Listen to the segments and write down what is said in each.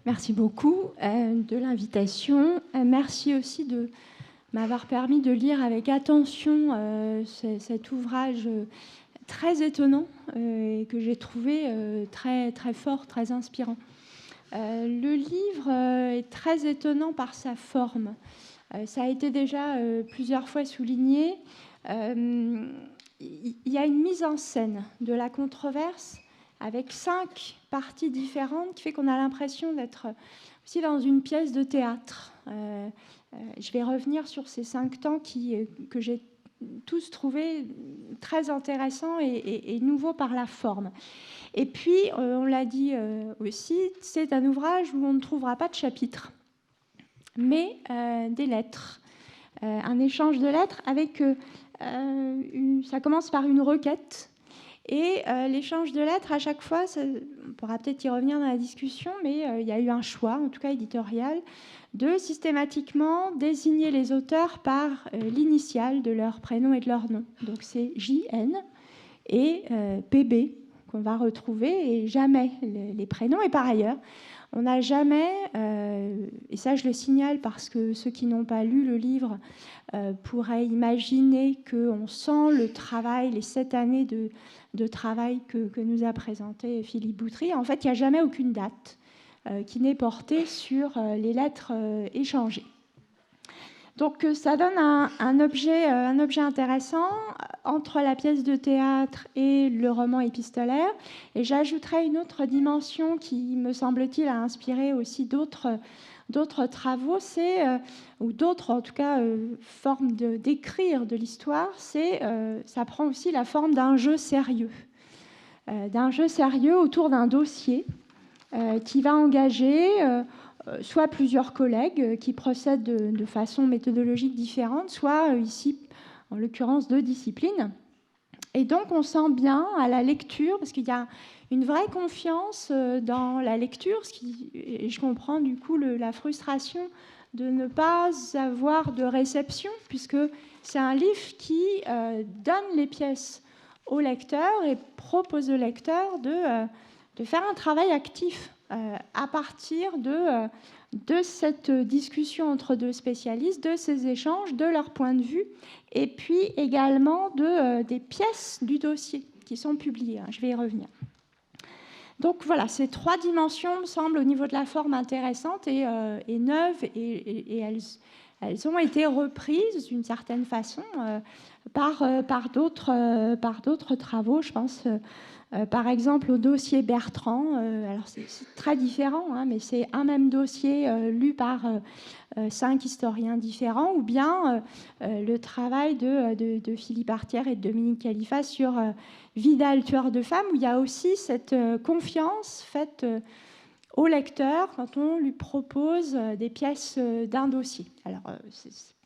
Merci beaucoup de l'invitation. Merci aussi de m'avoir permis de lire avec attention cet ouvrage très étonnant et que j'ai trouvé très, très fort, très inspirant. Le livre est très étonnant par sa forme. Ça a été déjà plusieurs fois souligné. Il y a une mise en scène de la controverse avec 5 parties différentes qui fait qu'on a l'impression d'être aussi dans une pièce de théâtre. Je vais revenir sur ces 5 temps que j'ai tous trouvés très intéressants et nouveaux par la forme. Et puis, on l'a dit aussi, c'est un ouvrage où on ne trouvera pas de chapitres, mais des lettres. Un échange de lettres avec... ça commence par une requête. Et l'échange de lettres, à chaque fois, on pourra peut-être y revenir dans la discussion, mais il y a eu un choix, en tout cas éditorial, de systématiquement désigner les auteurs par l'initiale de leur prénom et de leur nom. Donc c'est JN et PB qu'on va retrouver, et jamais les prénoms. Et par ailleurs, on n'a jamais, et ça je le signale parce que ceux qui n'ont pas lu le livre pourraient imaginer qu'on sent le travail, les 7 années de travail que nous a présenté Philippe Boutry. En fait, il n'y a jamais aucune date qui n'est portée sur les lettres échangées. Donc ça donne un objet intéressant entre la pièce de théâtre et le roman épistolaire. Et j'ajouterai une autre dimension qui, me semble-t-il, a inspiré aussi d'autres travaux, ou d'autres, en tout cas, formes d'écrire de l'histoire, ça prend aussi la forme d'un jeu sérieux autour d'un dossier qui va engager soit plusieurs collègues qui procèdent de façon méthodologique différente, soit ici, en l'occurrence, 2 disciplines. Et donc, on sent bien à la lecture, parce qu'il y a une vraie confiance dans la lecture, et je comprends du coup la frustration de ne pas avoir de réception, puisque c'est un livre qui donne les pièces au lecteur et propose au lecteur de faire un travail actif à partir de cette discussion entre 2 spécialistes, de ces échanges, de leur point de vue, et puis également des pièces du dossier qui sont publiées. Je vais y revenir. Donc voilà, ces 3 dimensions me semblent au niveau de la forme intéressantes et neuves, et elles ont été reprises d'une certaine façon par d'autres travaux. Je pense par exemple au dossier Bertrand. Alors c'est très différent, mais c'est un même dossier lu par 5 historiens différents, ou bien le travail de Philippe Artière et de Dominique Khalifa sur Vidal, tueur de femmes, où il y a aussi cette confiance faite au lecteur quand on lui propose des pièces d'un dossier. Alors,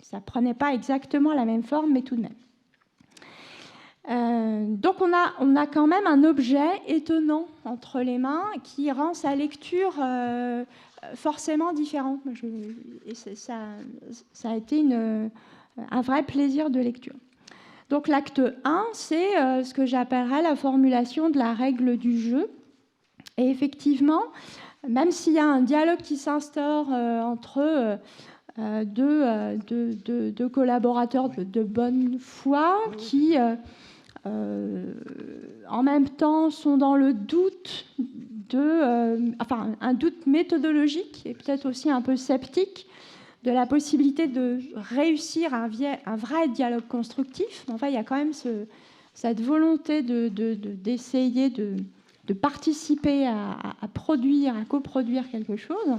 ça ne prenait pas exactement la même forme, mais tout de même. Donc, on a quand même un objet étonnant entre les mains qui rend sa lecture forcément différente. Et ça a été un vrai plaisir de lecture. Donc, l'acte 1, c'est ce que j'appellerais la formulation de la règle du jeu. Et effectivement, même s'il y a un dialogue qui s'instaure entre deux collaborateurs de bonne foi qui, en même temps, sont dans le doute un doute méthodologique et peut-être aussi un peu sceptique de la possibilité de réussir un vrai dialogue constructif. Enfin, il y a quand même cette volonté d'essayer de participer à produire, à coproduire quelque chose.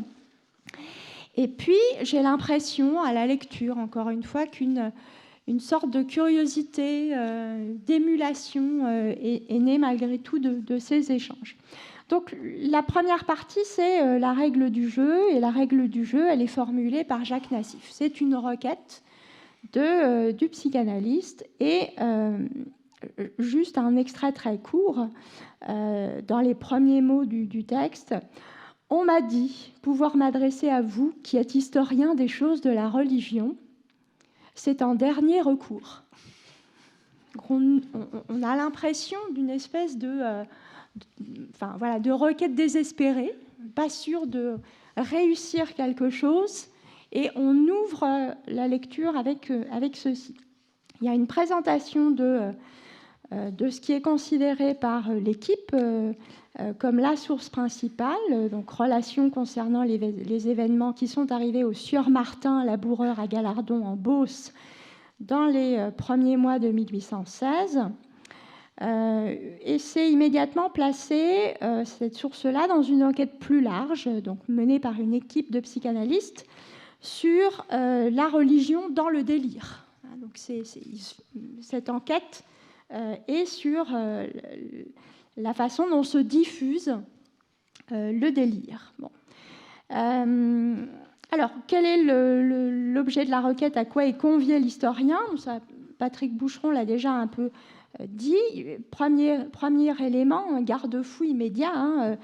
Et puis, j'ai l'impression, à la lecture, encore une fois, qu'une sorte de curiosité, d'émulation est née malgré tout de ces échanges. Donc, la première partie, c'est la règle du jeu. Et la règle du jeu, elle est formulée par Jacques Nassif. C'est une requête du psychanalyste. Et juste un extrait très court, dans les premiers mots du texte. « On m'a dit pouvoir m'adresser à vous qui êtes historien des choses de la religion. C'est un dernier recours. » On a l'impression d'une espèce de requête désespérée, pas sûr de réussir quelque chose, et on ouvre la lecture avec ceci. Il y a une présentation de ce qui est considéré par l'équipe comme la source principale, donc relations concernant les événements qui sont arrivés au sieur Martin, laboureur à Galardon en Beauce, dans les premiers mois de 1816. Et c'est immédiatement placé, cette source-là, dans une enquête plus large, donc menée par une équipe de psychanalystes, sur la religion dans le délire. Donc cette enquête est sur la façon dont se diffuse le délire. Bon. Alors, quel est l'objet de la requête? À quoi est convié l'historien? Patrick Boucheron l'a déjà un peu dit. Premier élément, un garde-fou immédiat.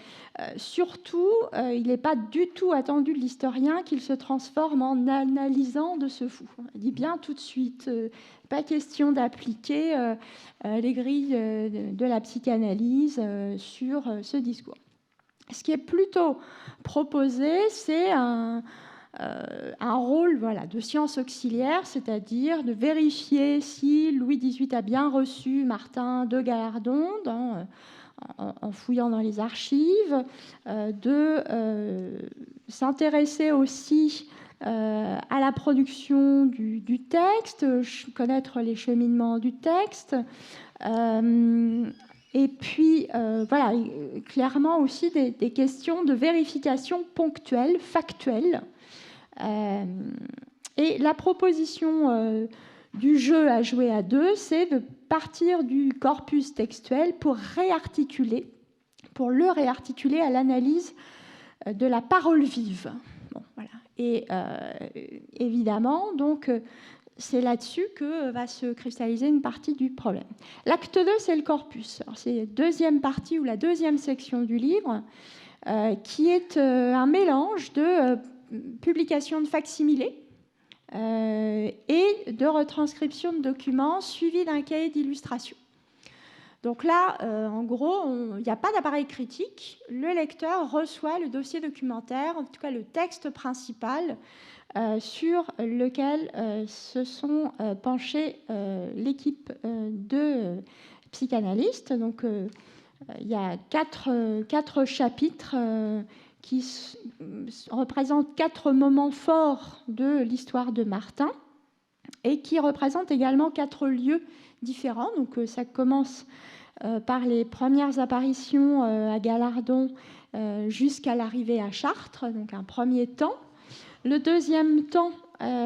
Surtout, il n'est pas du tout attendu de l'historien qu'il se transforme en analysant de ce fou. Il dit bien tout de suite, pas question d'appliquer les grilles de la psychanalyse sur ce discours. Ce qui est plutôt proposé, c'est un rôle de science auxiliaire, c'est-à-dire de vérifier si Louis XVIII a bien reçu Martin de Galardon en fouillant dans les archives, de s'intéresser aussi à la production du texte, connaître les cheminements du texte, et puis clairement aussi des questions de vérification ponctuelle, factuelle. Et la proposition du jeu à jouer à deux, c'est de partir du corpus textuel pour le réarticuler à l'analyse de la parole vive. Bon, voilà. Et évidemment, donc, c'est là-dessus que va se cristalliser une partie du problème. L'acte 2, c'est le corpus. Alors, c'est la deuxième partie ou la deuxième section du livre, qui est un mélange de publication de facsimilés et de retranscription de documents suivis d'un cahier d'illustration. Donc là, en gros, il n'y a pas d'appareil critique. Le lecteur reçoit le dossier documentaire, en tout cas le texte principal, sur lequel se sont penchés l'équipe de psychanalystes. Donc, il y a quatre chapitres qui représentent 4 moments forts de l'histoire de Martin et qui représentent également 4 lieux différents. Donc, ça commence par les premières apparitions à Galardon jusqu'à l'arrivée à Chartres, donc un premier temps. Le deuxième temps,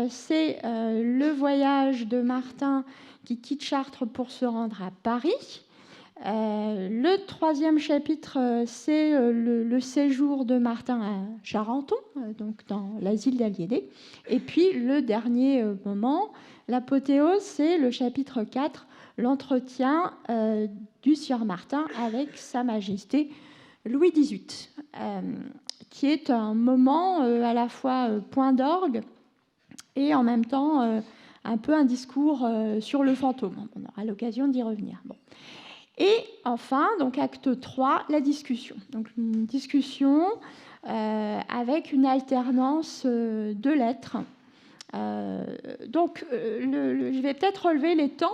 c'est le voyage de Martin qui quitte Chartres pour se rendre à Paris. Le troisième chapitre, c'est le séjour de Martin à Charenton, donc dans l'asile d'aliénés. Et puis le dernier moment, l'apothéose, c'est le chapitre 4, l'entretien du sieur Martin avec Sa Majesté Louis XVIII, qui est un moment à la fois point d'orgue et en même temps un peu un discours sur le fantôme. On aura l'occasion d'y revenir. Bon. Et enfin, donc acte 3, la discussion. Donc une discussion avec une alternance de lettres. Donc je vais peut-être relever les temps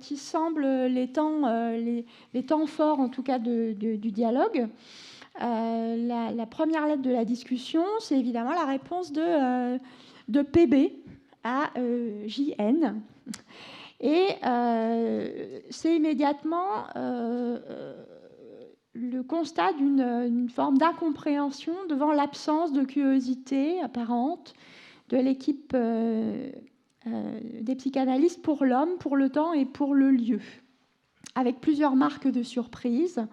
qui semblent les temps forts, en tout cas, du dialogue. La première lettre de la discussion, c'est évidemment la réponse de PB à JN. Et c'est immédiatement le constat d'une forme d'incompréhension devant l'absence de curiosité apparente de l'équipe des psychanalystes pour l'homme, pour le temps et pour le lieu, avec plusieurs marques de surprise.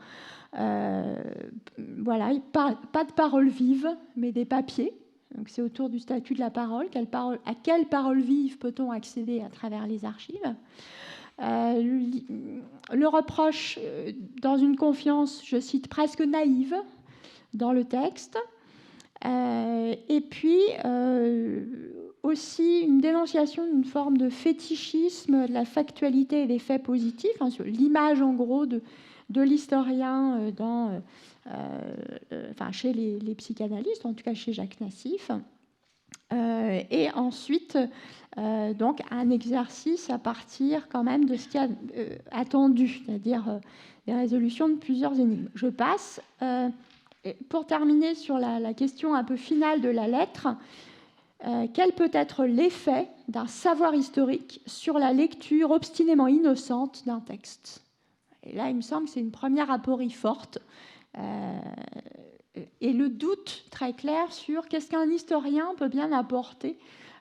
Voilà, pas de parole vive, mais des papiers. Donc c'est autour du statut de la parole. À quelle parole vive peut-on accéder à travers les archives? Le reproche dans une confiance, je cite, presque naïve dans le texte. Et puis aussi une dénonciation d'une forme de fétichisme de la factualité et des faits positifs, sur l'image en gros de l'historien dans chez les psychanalystes, en tout cas chez Jacques Nassif. Et ensuite, donc, un exercice à partir quand même de ce qui est attendu, c'est-à-dire des résolutions de plusieurs énigmes. Je passe. Pour terminer sur la question un peu finale de la lettre, quel peut être l'effet d'un savoir historique sur la lecture obstinément innocente d'un texte? Et là, il me semble que c'est une première aporie forte et le doute très clair sur qu'est-ce qu'un historien peut bien apporter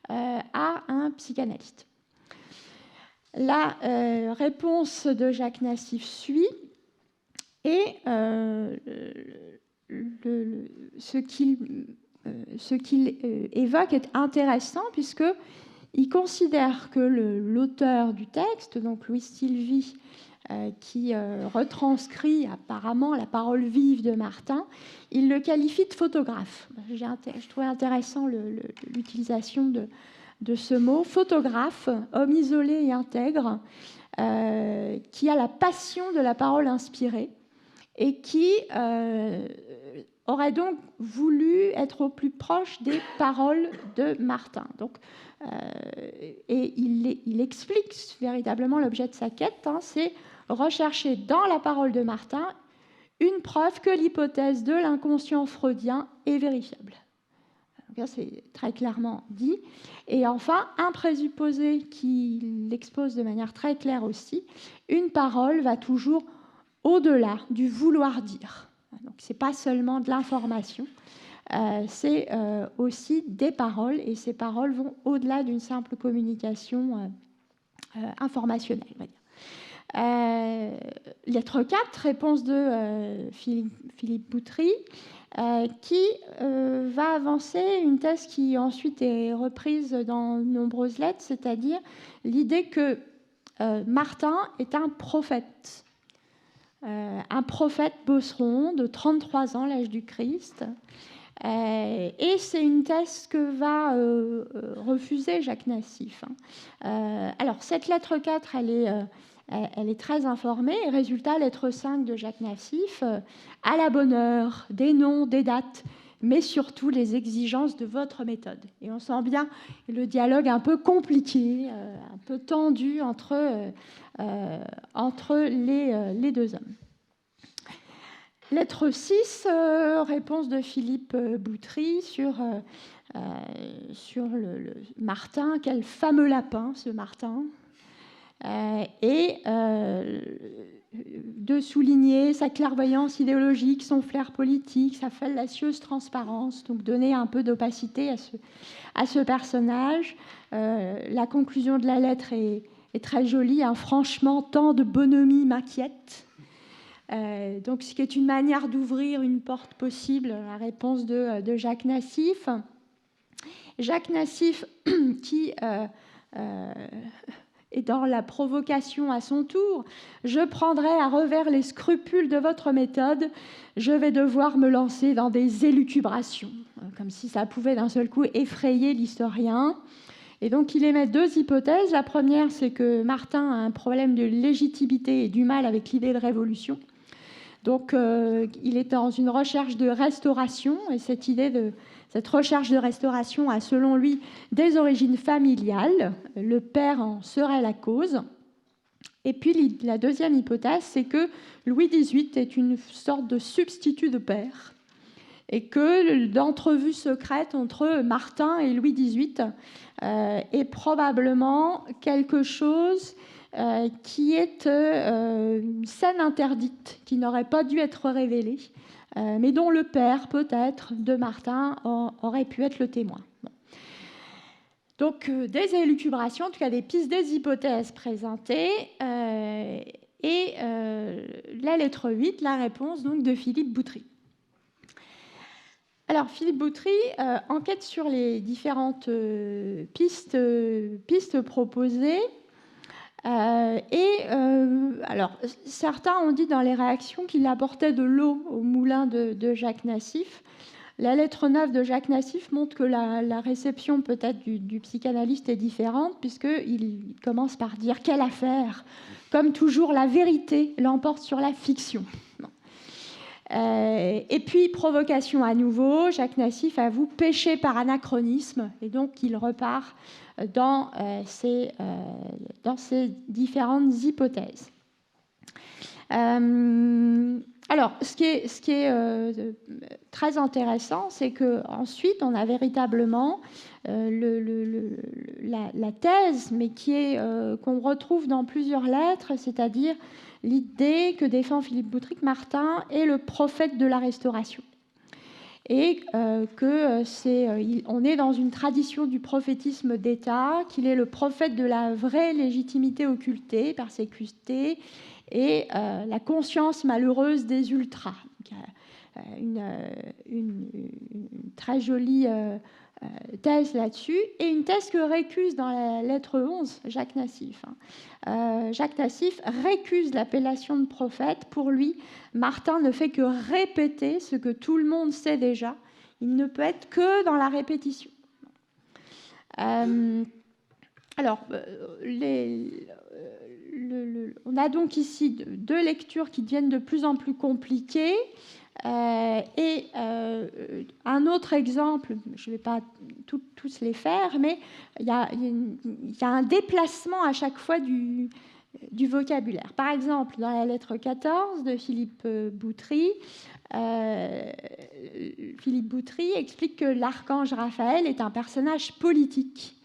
à un psychanalyste. La réponse de Jacques Nassif suit et ce qu'il évoque est intéressant puisqu'il considère que l'auteur du texte, donc Louis Sylvie, qui retranscrit apparemment la parole vive de Martin, il le qualifie de photographe. Je trouvais intéressant l'utilisation de ce mot, photographe, homme isolé et intègre, qui a la passion de la parole inspirée et qui aurait donc voulu être au plus proche des paroles de Martin. Donc, et il explique véritablement l'objet de sa quête, c'est rechercher dans la parole de Martin une preuve que l'hypothèse de l'inconscient freudien est vérifiable. Donc, c'est très clairement dit. Et enfin, un présupposé qui l'expose de manière très claire aussi, une parole va toujours au-delà du vouloir dire. Donc, ce n'est pas seulement de l'information, c'est aussi des paroles, et ces paroles vont au-delà d'une simple communication informationnelle, on va dire. Lettre 4, réponse de Philippe Boutry, qui va avancer une thèse qui ensuite est reprise dans de nombreuses lettres, c'est-à-dire l'idée que Martin est un prophète bosseron de 33 ans, l'âge du Christ. Et c'est une thèse que va refuser Jacques Nassif. Alors, cette lettre 4, elle est très informée. Et résultat, lettre 5 de Jacques Nassif, à la bonne heure, des noms, des dates, mais surtout les exigences de votre méthode. Et on sent bien le dialogue un peu compliqué, un peu tendu entre les deux hommes. Lettre 6, réponse de Philippe Boutry sur le Martin. Quel fameux lapin, ce Martin. Et de souligner sa clairvoyance idéologique, son flair politique, sa fallacieuse transparence, donc donner un peu d'opacité à ce personnage. La conclusion de la lettre est très jolie. Franchement, tant de bonhomie m'inquiète. Donc, ce qui est une manière d'ouvrir une porte possible, la réponse de Jacques Nassif. Jacques Nassif qui est dans la provocation à son tour. Je prendrai à revers les scrupules de votre méthode. Je vais devoir me lancer dans des élucubrations, comme si ça pouvait d'un seul coup effrayer l'historien. Et donc, il émet deux hypothèses. La première, c'est que Martin a un problème de légitimité et du mal avec l'idée de révolution. Donc, il est dans une recherche de restauration, et cette recherche de restauration a, selon lui, des origines familiales. Le père en serait la cause. Et puis, la deuxième hypothèse, c'est que Louis XVIII est une sorte de substitut de père, et que l'entrevue secrète entre Martin et Louis XVIII est probablement quelque chose qui est une scène interdite, qui n'aurait pas dû être révélée, mais dont le père, peut-être, de Martin aurait pu être le témoin. Bon. Donc, des élucubrations, en tout cas des pistes, des hypothèses présentées, et la lettre 8, la réponse donc, de Philippe Boutry. Alors, Philippe Boutry enquête sur les différentes pistes proposées. Alors, certains ont dit dans les réactions qu'il apportait de l'eau au moulin de Jacques Nassif. La lettre 9 de Jacques Nassif montre que la réception peut-être du psychanalyste est différente, puisqu'il commence par dire « Quelle affaire !» Comme toujours, la vérité l'emporte sur la fiction. Et puis, provocation à nouveau, Jacques Nassif avoue pécher par anachronisme, et donc il repart dans ces différentes hypothèses. Alors, ce qui est très intéressant, c'est qu'ensuite, on a véritablement la thèse, mais qu'on retrouve dans plusieurs lettres, c'est-à-dire l'idée que défend Philippe Boutrique-Martin est le prophète de la Restauration. Et on est dans une tradition du prophétisme d'État, qu'il est le prophète de la vraie légitimité occultée, persécutée, et la conscience malheureuse des ultras. Une très jolie thèse là-dessus, et une thèse que récuse dans la lettre 11 Jacques Nassif. Jacques Nassif récuse l'appellation de prophète. Pour lui, Martin ne fait que répéter ce que tout le monde sait déjà. Il ne peut être que dans la répétition. Alors, on a donc ici deux lectures qui deviennent de plus en plus compliquées. Et un autre exemple, je ne vais pas tous les faire, mais il y a un déplacement à chaque fois du vocabulaire. Par exemple, dans la lettre 14 de Philippe Boutry, Philippe Boutry explique que l'archange Raphaël est un personnage politique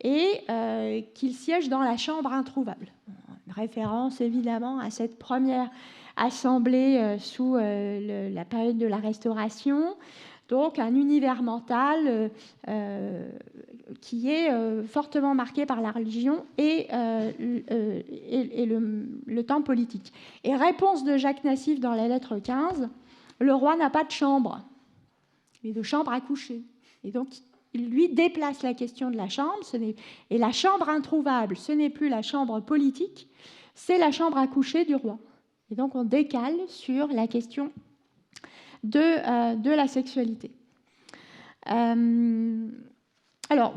et qu'il siège dans la chambre introuvable. Une référence évidemment à cette première assemblée sous la période de la Restauration, donc un univers mental qui est fortement marqué par la religion et le temps politique. Et réponse de Jacques Nassif dans la lettre 15, le roi n'a pas de chambre, mais de chambre à coucher. Et donc, il lui déplace la question de la chambre, et la chambre introuvable, ce n'est plus la chambre politique, c'est la chambre à coucher du roi. Et donc, on décale sur la question de la sexualité. Alors,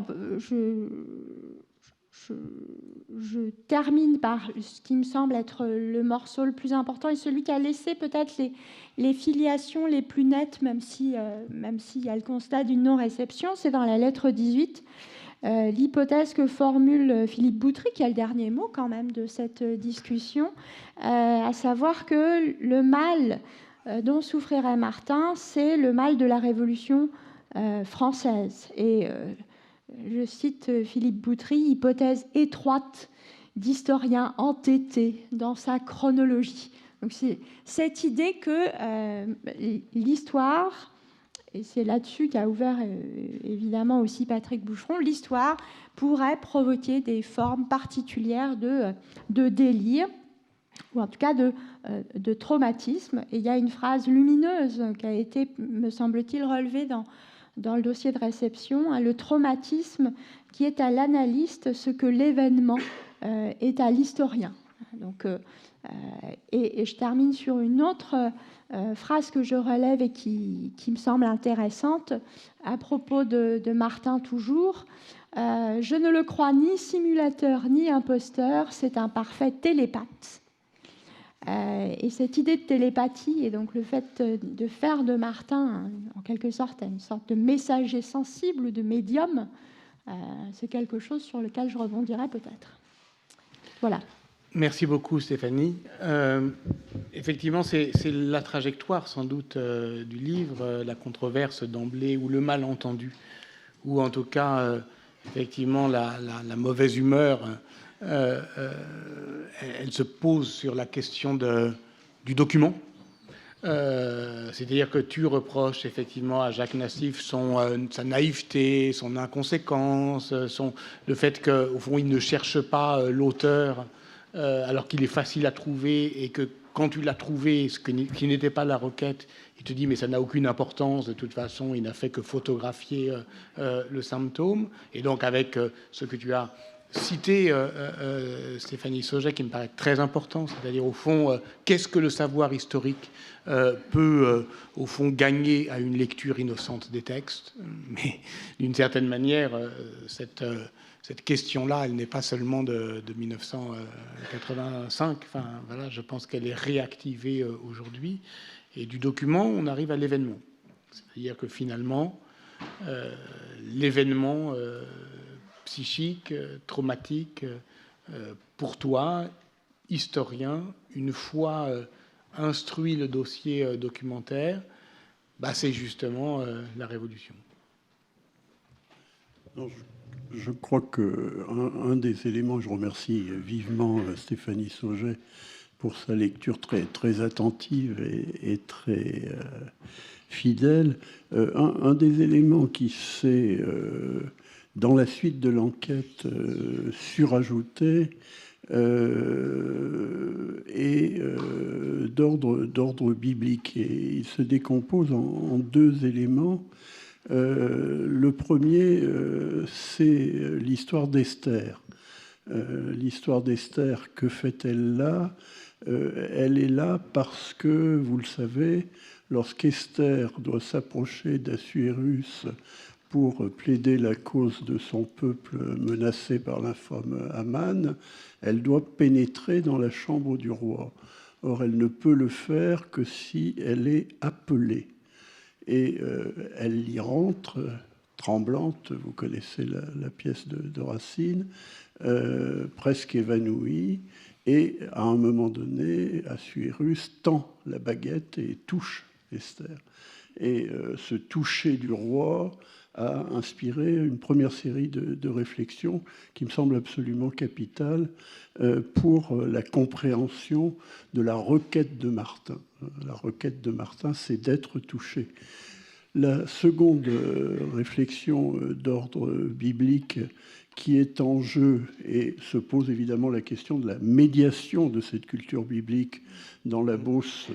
je termine par ce qui me semble être le morceau le plus important et celui qui a laissé peut-être les filiations les plus nettes, même s'il y a le constat d'une non-réception. C'est dans la lettre 18, l'hypothèse que formule Philippe Boutry, qui a le dernier mot quand même de cette discussion, à savoir que le mal dont souffrirait Martin, c'est le mal de la Révolution française. Et je cite Philippe Boutry, hypothèse étroite d'historien entêté dans sa chronologie. Donc c'est cette idée que l'histoire, et c'est là-dessus qu'a ouvert évidemment aussi Patrick Boucheron, l'histoire pourrait provoquer des formes particulières de délire, ou en tout cas de traumatisme. Et il y a une phrase lumineuse qui a été, me semble-t-il, relevée dans le dossier de réception, hein, le traumatisme qui est à l'analyste ce que l'événement est à l'historien. Donc, et je termine sur une autre phrase que je relève et qui me semble intéressante à propos de Martin toujours. Je ne le crois ni simulateur ni imposteur, c'est un parfait télépathe. Et cette idée de télépathie et donc le fait de faire de Martin en quelque sorte une sorte de messager sensible, de médium, c'est quelque chose sur lequel je rebondirai peut-être. Voilà. Merci beaucoup Stéphanie. Effectivement, c'est la trajectoire sans doute du livre, la controverse d'emblée ou le malentendu, ou en tout cas effectivement la mauvaise humeur. Elle se pose sur la question du document. C'est-à-dire que tu reproches effectivement à Jacques Nassif sa naïveté, son inconséquence, le fait qu'au fond il ne cherche pas l'auteur alors qu'il est facile à trouver et que quand tu l'as trouvé, ce qui n'était pas la requête, il te dit mais ça n'a aucune importance, de toute façon il n'a fait que photographier le symptôme. Et donc avec ce que tu as citer Stéphanie Sauget, qui me paraît très important, c'est-à-dire au fond, qu'est-ce que le savoir historique peut, au fond, gagner à une lecture innocente des textes. Mais d'une certaine manière, cette question-là, elle n'est pas seulement de 1985. Enfin, voilà, je pense qu'elle est réactivée aujourd'hui. Et du document, on arrive à l'événement. C'est-à-dire que finalement, l'événement psychique, traumatique, pour toi, historien, une fois instruit le dossier documentaire, c'est justement la Révolution. Non, je crois qu'un des éléments, je remercie vivement Stéphanie Sauget pour sa lecture très, très attentive et très fidèle. Un des éléments qui s'est, dans la suite de l'enquête, surajouté est d'ordre biblique. Et il se décompose en deux éléments. Le premier, c'est l'histoire d'Esther. L'histoire d'Esther, que fait-elle là ? Elle est là parce que, vous le savez, lorsqu'Esther doit s'approcher d'Assuérus pour plaider la cause de son peuple menacé par l'infâme Aman, elle doit pénétrer dans la chambre du roi. Or, elle ne peut le faire que si elle est appelée. Et elle y rentre, tremblante, vous connaissez la pièce de Racine, presque évanouie, et à un moment donné, Assuérus tend la baguette et touche Esther. Et ce toucher du roi a inspiré une première série de réflexions qui me semblent absolument capitales pour la compréhension de la requête de Martin. La requête de Martin, c'est d'être touché. La seconde réflexion d'ordre biblique qui est en jeu, et se pose évidemment la question de la médiation de cette culture biblique dans la Beauce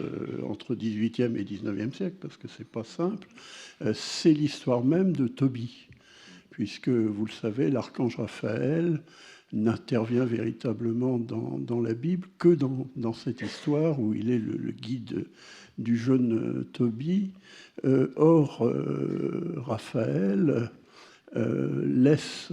entre 18e et 19e siècle, parce que c'est pas simple, c'est l'histoire même de Tobie, puisque, vous le savez, l'archange Raphaël n'intervient véritablement dans la Bible que dans cette histoire où il est le guide du jeune Tobie. Or, Raphaël laisse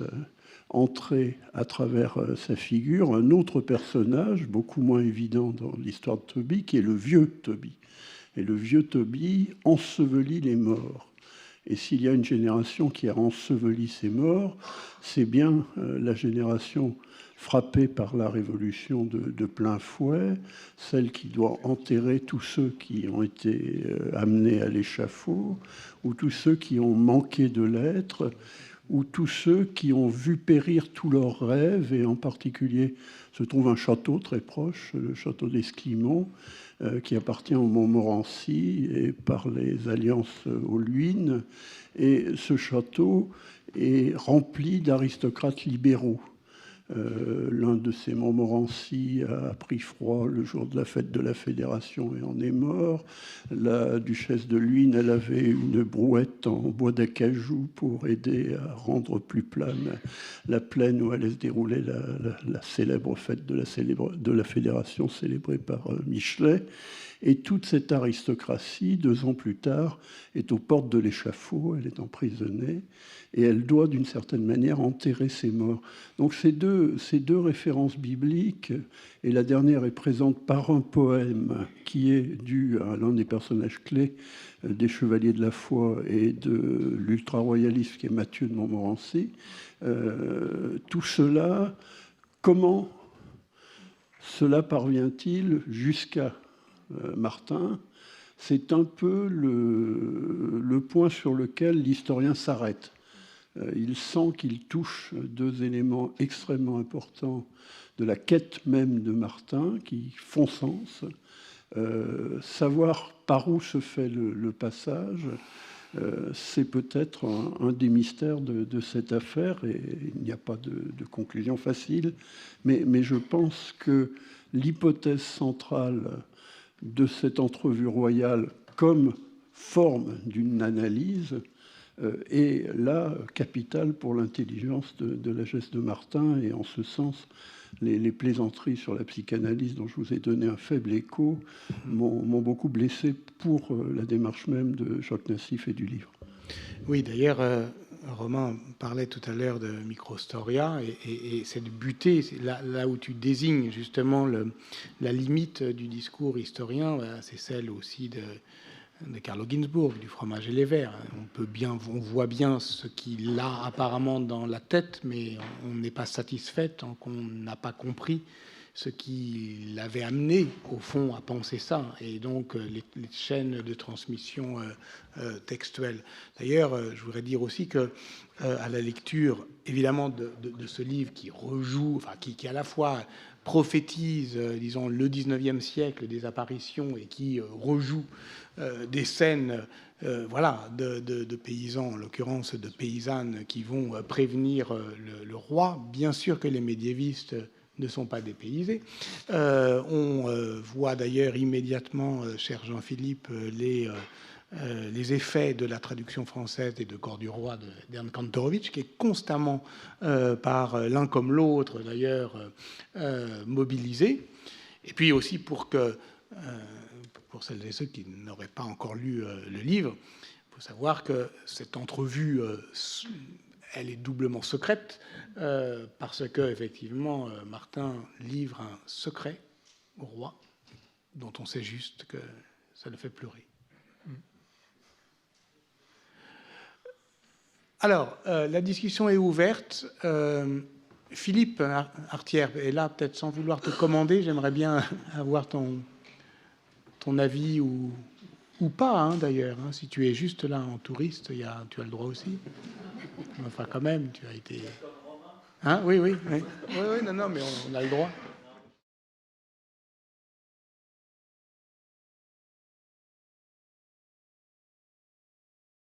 entrer à travers sa figure un autre personnage, beaucoup moins évident dans l'histoire de Tobie, qui est le vieux Tobie. Et le vieux Tobie ensevelit les morts. Et s'il y a une génération qui a enseveli ses morts, c'est bien la génération frappée par la Révolution de plein fouet, celle qui doit enterrer tous ceux qui ont été amenés à l'échafaud, ou tous ceux qui ont manqué de l'être, ou tous ceux qui ont vu périr tous leurs rêves, et en particulier se trouve un château très proche, le château d'Esclimont, qui appartient au Montmorency et par les alliances aux Luynes. Et ce château est rempli d'aristocrates libéraux. L'un de ces Montmorency a pris froid le jour de la fête de la Fédération et en est mort. La duchesse de Luynes, elle avait une brouette en bois d'acajou pour aider à rendre plus plane la plaine où allait se dérouler la célèbre fête de la Fédération célébrée par Michelet. Et toute cette aristocratie, 2 ans plus tard, est aux portes de l'échafaud, elle est emprisonnée, et elle doit d'une certaine manière enterrer ses morts. Donc ces deux références bibliques, et la dernière est présente par un poème qui est dû à l'un des personnages clés des Chevaliers de la Foi et de l'ultra-royaliste qui est Mathieu de Montmorency. Tout cela, comment cela parvient-il jusqu'à Martin? C'est un peu le point sur lequel l'historien s'arrête. Il sent qu'il touche 2 éléments extrêmement importants de la quête même de Martin qui font sens. Savoir par où se fait le passage, c'est peut-être un des mystères de cette affaire, et il n'y a pas de conclusion facile, mais je pense que l'hypothèse centrale de cette entrevue royale comme forme d'une analyse est là capitale pour l'intelligence de la geste de Martin. Et en ce sens, les plaisanteries sur la psychanalyse dont je vous ai donné un faible écho m'ont beaucoup blessé pour la démarche même de Jacques Nassif et du livre. Oui, d'ailleurs, Romain parlait tout à l'heure de Microstoria, et cette butée, c'est là où tu désignes justement la limite du discours historien, c'est celle aussi de Carlo Ginzburg, du Fromage et les vers. On voit bien ce qu'il a apparemment dans la tête, mais on n'est pas satisfait tant qu'on n'a pas compris ce qui l'avait amené, au fond, à penser ça, et donc les chaînes de transmission textuelle. D'ailleurs, je voudrais dire aussi que à la lecture, évidemment, de ce livre qui rejoue, enfin, qui à la fois prophétise, disons, le 19e siècle des apparitions et qui rejoue des scènes voilà, de paysans, en l'occurrence de paysannes, qui vont prévenir le roi. Bien sûr que les médiévistes ne sont pas dépaysés. On voit d'ailleurs immédiatement, cher Jean-Philippe, les effets de la traduction française des Deux Corps du Roi d'Ernst Kantorowicz, qui est constamment, par l'un comme l'autre d'ailleurs, mobilisé. Et puis aussi pour celles et ceux qui n'auraient pas encore lu le livre, il faut savoir que cette entrevue, elle est doublement secrète, parce que effectivement, Martin livre un secret au roi, dont on sait juste que ça le fait pleurer. Alors, la discussion est ouverte. Philippe Artière est là, peut-être sans vouloir te commander. J'aimerais bien avoir ton avis ou pas, hein, d'ailleurs. Hein. Si tu es juste là en touriste, tu as le droit aussi. Enfin, quand même, tu as été... Hein, oui, non, mais on a le droit.